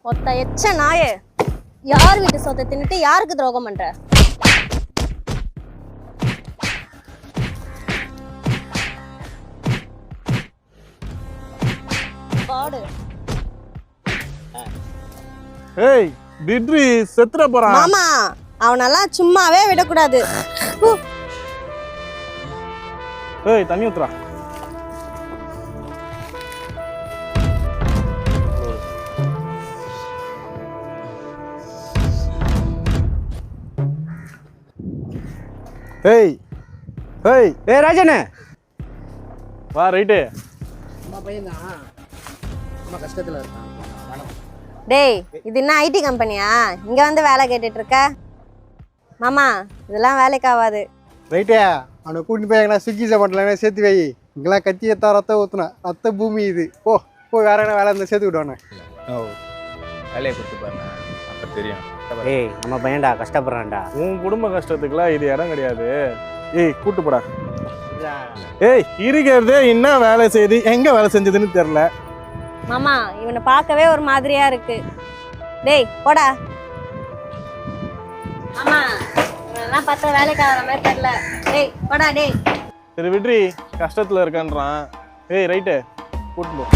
ஒத்த எச்ச நாயே, யார் வீட்டு சொத்தை தின்னுட்டு யாருக்கு துரோகம் பண்ற? பாடு. ஏய் டிட்ரி செத்துற போறான். மாமா, அவனெல்லாம் சும்மாவே விடக்கூடாது. ஏய் தண்ணி ஊத்துறா. ஏய் ஏய் ஏய் ராஜனே, வா ரைட்டு. அம்மா பையன் தான், அம்மா கஷ்டத்தில் இருக்கான். டேய், இது என்ன ஐடி கம்பெனியா? இங்க வந்து வேலை கேட்டுட்டு இருக்க? மாமா, இதெல்லாம் வேலைக்கு ஆகாது. ரைட்டே, அவனை கூட்டிட்டு போய் எங்கன்னா ஸ்விக்கி சாப்பாட்டில் சேர்த்து வை. இங்கெல்லாம் கத்தி எத்தா ரத்தம் ஊற்றுனா ரத்த பூமி இது. போய் வேற என்ன வேலை இருந்தால் சேர்த்து விடுவானே. வேலையை கொடுத்து பாருங்க, அப்போ தெரியும். ஏய் நம்ம பையன்டா கஷ்டப்படுறான்டா. உன் குடும்ப கஷ்டத்துக்குலாம் இது இடம் கிடையாது. ஏய் கூட்டு போடா. ஏய் இருக்கிறதே என்ன வேலை செய்யுது, எங்க வேலை செஞ்சதுன்னு தெரியல. மாமா, இவனை பார்க்கவே ஒரு மாதிரியா இருக்கு. டேய் போடா. மாமா, இவனெல்லாம் பார்த்தா வேலைக்கு ஆகிற மாதிரி தெரியல. டேய் போடா. டேய் சரி விட்ரி, கஷ்டத்துல இருக்கான்றான். ஏய் ரைட்டு கூட்டு போ.